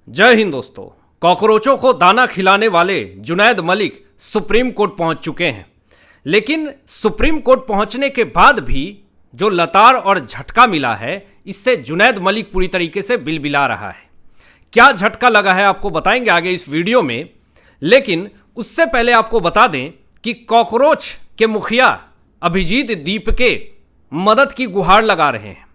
जय हिंद दोस्तों। कॉकरोचों को दाना खिलाने वाले जुनैद मलिक सुप्रीम कोर्ट पहुंच चुके हैं, लेकिन सुप्रीम कोर्ट पहुंचने के बाद भी जो लताड़ और झटका मिला है, इससे जुनैद मलिक पूरी तरीके से बिलबिला रहा है। क्या झटका लगा है आपको बताएंगे आगे इस वीडियो में, लेकिन उससे पहले आपको बता दें कि कॉकरोच के मुखिया अभिजीत दीप के मदद की गुहार लगा रहे हैं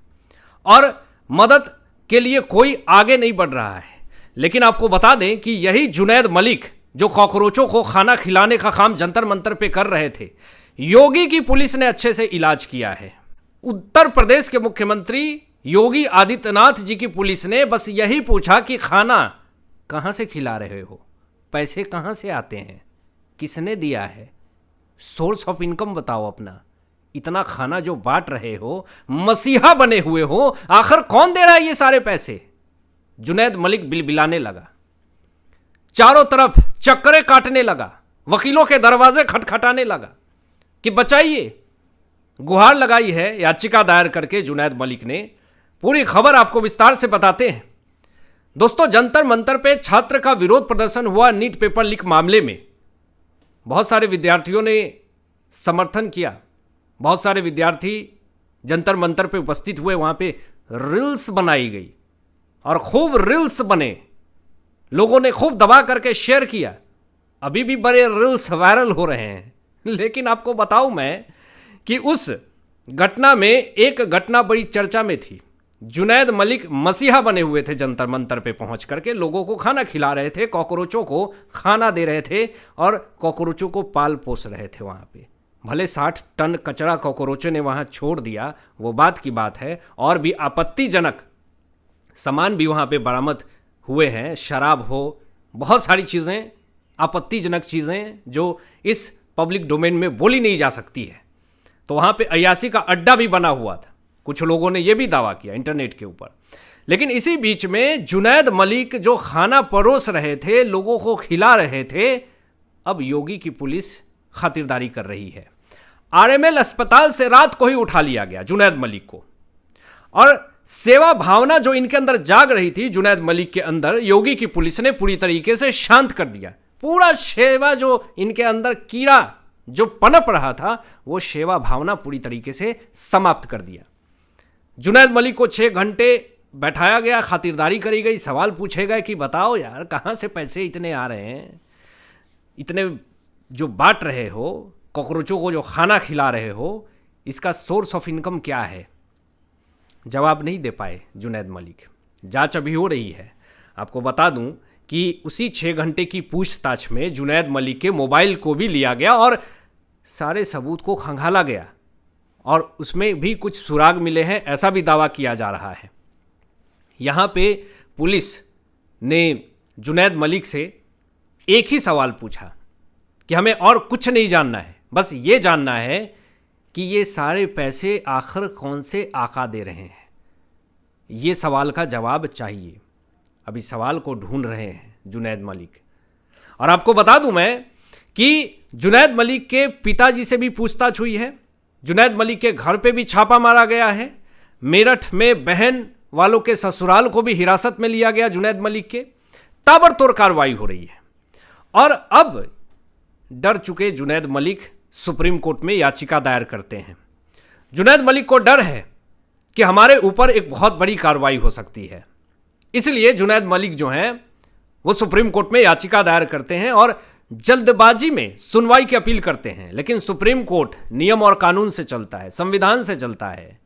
और मदद के लिए कोई आगे नहीं बढ़ रहा है। लेकिन आपको बता दें कि यही जुनैद मलिक जो कॉकरोचों को खाना खिलाने का काम जंतर मंतर पे कर रहे थे, योगी की पुलिस ने अच्छे से इलाज किया है। उत्तर प्रदेश के मुख्यमंत्री योगी आदित्यनाथ जी की पुलिस ने बस यही पूछा कि खाना कहां से खिला रहे हो, पैसे कहां से आते हैं, किसने दिया है, सोर्स ऑफ इनकम बताओ अपना। इतना खाना जो बांट रहे हो, मसीहा बने हुए हो, आखिर कौन दे रहा है ये सारे पैसे। जुनैद मलिक बिलबिलाने लगा, चारों तरफ चक्करे काटने लगा, वकीलों के दरवाजे खटखटाने लगा कि बचाइए। गुहार लगाई है याचिका दायर करके जुनैद मलिक ने। पूरी खबर आपको विस्तार से बताते हैं। दोस्तों, जंतर मंतर पे छात्र का विरोध प्रदर्शन हुआ नीट पेपर लीक मामले में। बहुत सारे विद्यार्थियों ने समर्थन किया, बहुत सारे विद्यार्थी जंतर मंतर पे उपस्थित हुए, वहां पे रील्स बनाई गई और खूब रील्स बने, लोगों ने खूब दबा करके शेयर किया। अभी भी बड़े रील्स वायरल हो रहे हैं। लेकिन आपको बताऊं मैं कि उस घटना में एक घटना बड़ी चर्चा में थी। जुनैद मलिक मसीहा बने हुए थे, जंतर मंतर पे पहुंच करके लोगों को खाना खिला रहे थे, कॉकरोचों को खाना दे रहे थे और कॉकरोचों को पाल पोस रहे थे वहां पे। भले 60 टन कचरा कॉकरोचों ने वहां छोड़ दिया, वो बात की बात है। और भी आपत्तिजनक सामान भी वहाँ पे बरामद हुए हैं, शराब हो, बहुत सारी चीज़ें, आपत्तिजनक चीज़ें जो इस पब्लिक डोमेन में बोली नहीं जा सकती है। तो वहाँ पे अय्यासी का अड्डा भी बना हुआ था, कुछ लोगों ने ये भी दावा किया इंटरनेट के ऊपर। लेकिन इसी बीच में जुनैद मलिक जो खाना परोस रहे थे, लोगों को खिला रहे थे, अब योगी की पुलिस खातिरदारी कर रही है। आरएमएल अस्पताल से रात को ही उठा लिया गया जुनैद मलिक को, और सेवा भावना जो इनके अंदर जाग रही थी जुनैद मलिक के अंदर, योगी की पुलिस ने पूरी तरीके से शांत कर दिया। पूरा सेवा जो इनके अंदर कीड़ा जो पनप रहा था, वो सेवा भावना पूरी तरीके से समाप्त कर दिया। जुनैद मलिक को 6 घंटे बैठाया गया, खातिरदारी करी गई, सवाल पूछे गए कि बताओ यार, कहां से पैसे इतने आ रहे हैं, इतने जो बांट रहे हो, कॉकरोचों को जो खाना खिला रहे हो, इसका सोर्स ऑफ इनकम क्या है। जवाब नहीं दे पाए जुनैद मलिक। जांच अभी हो रही है। आपको बता दूं कि उसी 6 घंटे की पूछताछ में जुनैद मलिक के मोबाइल को भी लिया गया और सारे सबूत को खंगाला गया, और उसमें भी कुछ सुराग मिले हैं, ऐसा भी दावा किया जा रहा है। यहाँ पे पुलिस ने जुनैद मलिक से एक ही सवाल पूछा कि हमें और कुछ नहीं जानना है, बस ये जानना है कि ये सारे पैसे आखिर कौन से आका दे रहे हैं। ये सवाल का जवाब चाहिए। अभी सवाल को ढूंढ रहे हैं जुनैद मलिक। और आपको बता दूं मैं कि जुनैद मलिक के पिताजी से भी पूछताछ हुई है। जुनैद मलिक के घर पे भी छापा मारा गया है। मेरठ में बहन वालों के ससुराल को भी हिरासत में लिया गया जुनैद मलिक के। ताबड़तोड़ कार्रवाई हो रही है। और अब डर चुके जुनैद मलिक सुप्रीम कोर्ट में याचिका दायर करते हैं। जुनैद मलिक को डर है कि हमारे ऊपर एक बहुत बड़ी कार्रवाई हो सकती है, इसलिए जुनैद मलिक जो हैं वो सुप्रीम कोर्ट में याचिका दायर करते हैं और जल्दबाजी में सुनवाई की अपील करते हैं। लेकिन सुप्रीम कोर्ट नियम और कानून से चलता है, संविधान से चलता है।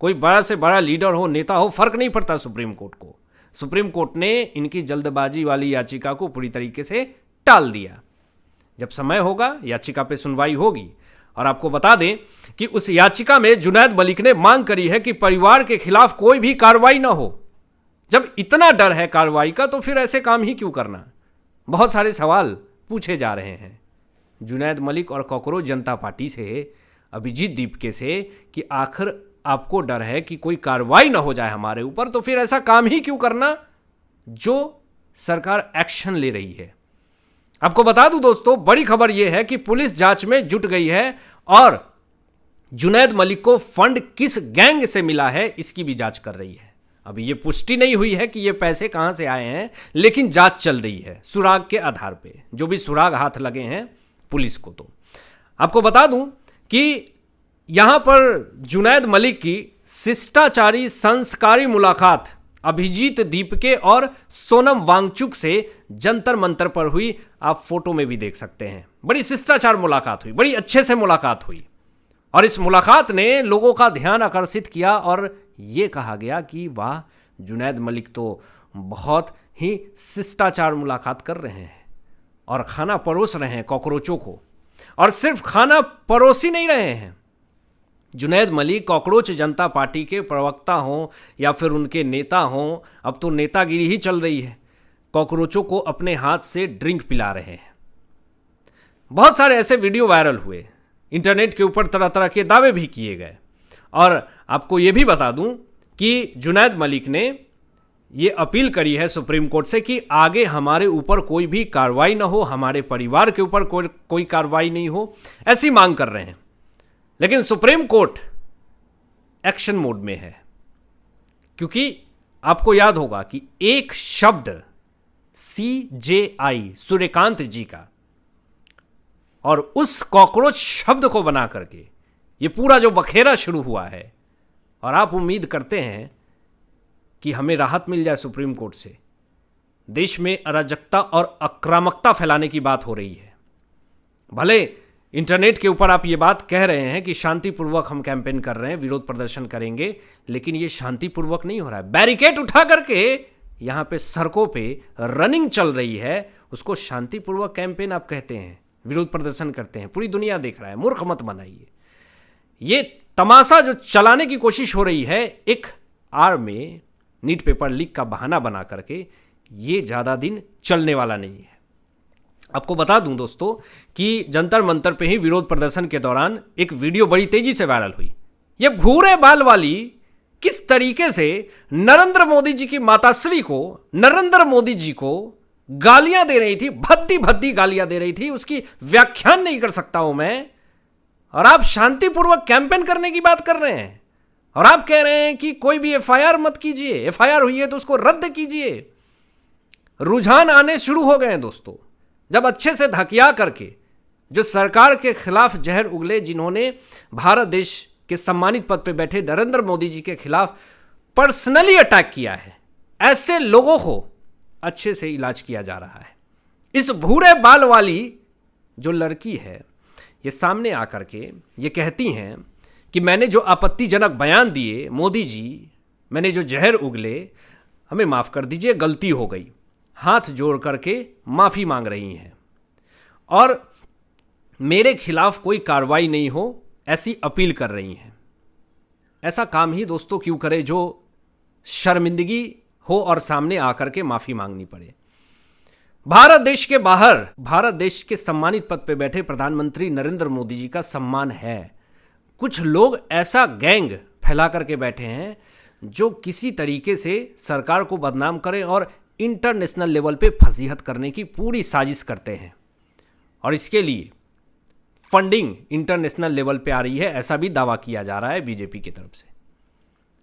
कोई बड़ा से बड़ा लीडर हो, नेता हो, फर्क नहीं पड़ता सुप्रीम कोर्ट को। सुप्रीम कोर्ट ने इनकी जल्दबाजी वाली याचिका को पूरी तरीके से टाल दिया। जब समय होगा याचिका पे सुनवाई होगी। और आपको बता दें कि उस याचिका में जुनैद मलिक ने मांग करी है कि परिवार के खिलाफ कोई भी कार्रवाई ना हो। जब इतना डर है कार्रवाई का, तो फिर ऐसे काम ही क्यों करना। बहुत सारे सवाल पूछे जा रहे हैं जुनैद मलिक और कॉकरोच जनता पार्टी से, अभिजीत दीपके से, कि आखिर आपको डर है कि कोई कार्रवाई ना हो जाए हमारे ऊपर, तो फिर ऐसा काम ही क्यों करना जो सरकार एक्शन ले रही है। आपको बता दूं दोस्तों, बड़ी खबर यह है कि पुलिस जांच में जुट गई है और जुनैद मलिक को फंड किस गैंग से मिला है, इसकी भी जांच कर रही है। अभी ये पुष्टि नहीं हुई है कि ये पैसे कहां से आए हैं, लेकिन जांच चल रही है सुराग के आधार पे, जो भी सुराग हाथ लगे हैं पुलिस को। तो आपको बता दूं कि यहां पर जुनैद मलिक की शिष्टाचारी संस्कारी मुलाकात अभिजीत दीपके और सोनम वांगचुक से जंतर मंतर पर हुई। आप फोटो में भी देख सकते हैं। बड़ी शिष्टाचार मुलाकात हुई, बड़ी अच्छे से मुलाकात हुई, और इस मुलाकात ने लोगों का ध्यान आकर्षित किया और ये कहा गया कि वाह, जुनैद मलिक तो बहुत ही शिष्टाचार मुलाकात कर रहे हैं और खाना परोस रहे हैं कॉकरोचों को। और सिर्फ खाना परोस ही नहीं रहे हैं, जुनैद मलिक कॉकरोच जनता पार्टी के प्रवक्ता हों या फिर उनके नेता हों, अब तो नेतागिरी ही चल रही है, कॉकरोचों को अपने हाथ से ड्रिंक पिला रहे हैं। बहुत सारे ऐसे वीडियो वायरल हुए, इंटरनेट के ऊपर तरह तरह के दावे भी किए गए। और आपको ये भी बता दूं कि जुनैद मलिक ने ये अपील करी है सुप्रीम कोर्ट से कि आगे हमारे ऊपर कोई भी कार्रवाई ना हो, हमारे परिवार के ऊपर कोई कार्रवाई नहीं हो, ऐसी मांग कर रहे हैं। लेकिन सुप्रीम कोर्ट एक्शन मोड में है, क्योंकि आपको याद होगा कि एक शब्द CJI सूर्यकांत जी का, और उस कॉकरोच शब्द को बना करके ये पूरा जो बखेरा शुरू हुआ है, और आप उम्मीद करते हैं कि हमें राहत मिल जाए सुप्रीम कोर्ट से। देश में अराजकता और आक्रामकता फैलाने की बात हो रही है। भले इंटरनेट के ऊपर आप ये बात कह रहे हैं कि शांतिपूर्वक हम कैंपेन कर रहे हैं, विरोध प्रदर्शन करेंगे, लेकिन ये शांतिपूर्वक नहीं हो रहा है। बैरिकेड उठा करके यहां पे सड़कों पे रनिंग चल रही है, उसको शांतिपूर्वक कैंपेन आप कहते हैं, विरोध प्रदर्शन करते हैं, पूरी दुनिया देख रहा है। मूर्ख मत बनाइए। ये तमाशा जो चलाने की कोशिश हो रही है एक आर में नीट पेपर लीक का बहाना बना करके, ये ज़्यादा दिन चलने वाला नहीं है। आपको बता दूं दोस्तों कि जंतर मंतर पे ही विरोध प्रदर्शन के दौरान एक वीडियो बड़ी तेजी से वायरल हुई। ये भूरे बाल वाली किस तरीके से नरेंद्र मोदी जी की माताश्री को, नरेंद्र मोदी जी को गालियां दे रही थी, भद्दी भद्दी गालियां दे रही थी, उसकी व्याख्यान नहीं कर सकता हूं मैं। और आप शांतिपूर्वक कैंपेन करने की बात कर रहे हैं, और आप कह रहे हैं कि कोई भी FIR मत कीजिए, FIR हुई है तो उसको रद्द कीजिए। रुझान आने शुरू हो गए हैं दोस्तों, जब अच्छे से धकिया करके जो सरकार के खिलाफ जहर उगले, जिन्होंने भारत देश के सम्मानित पद पे बैठे नरेंद्र मोदी जी के खिलाफ पर्सनली अटैक किया है, ऐसे लोगों को अच्छे से इलाज किया जा रहा है। इस भूरे बाल वाली जो लड़की है, ये सामने आकर के ये कहती हैं कि मैंने जो आपत्तिजनक बयान दिए मोदी जी, मैंने जो जहर उगले, हमें माफ़ कर दीजिए, गलती हो गई, हाथ जोड़ करके माफ़ी मांग रही हैं, और मेरे खिलाफ कोई कार्रवाई नहीं हो, ऐसी अपील कर रही हैं। ऐसा काम ही दोस्तों क्यों करे जो शर्मिंदगी हो और सामने आकर के माफ़ी मांगनी पड़े। भारत देश के बाहर, भारत देश के सम्मानित पद पे बैठे प्रधानमंत्री नरेंद्र मोदी जी का सम्मान है। कुछ लोग ऐसा गैंग फैला करके बैठे हैं जो किसी तरीके से सरकार को बदनाम करें और इंटरनेशनल लेवल पे फजीहत करने की पूरी साजिश करते हैं, और इसके लिए फंडिंग इंटरनेशनल लेवल पे आ रही है, ऐसा भी दावा किया जा रहा है बीजेपी की तरफ से।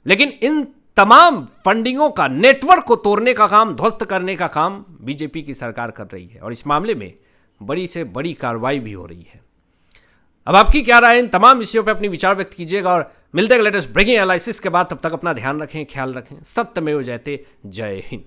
लेकिन इन तमाम फंडिंगों का, नेटवर्क को तोड़ने का काम, ध्वस्त करने का काम बीजेपी की सरकार कर रही है, और इस मामले में बड़ी से बड़ी कार्रवाई भी हो रही है। अब आपकी क्या राय है? इन तमाम विषयों पे अपनी विचार व्यक्त कीजिएगा, और मिलते हैं लेटेस्ट ब्रेकिंग एनालिसिस के बाद। तब तक अपना ध्यान रखें, ख्याल रखें। सत्यमेव जयते। जय हिंद।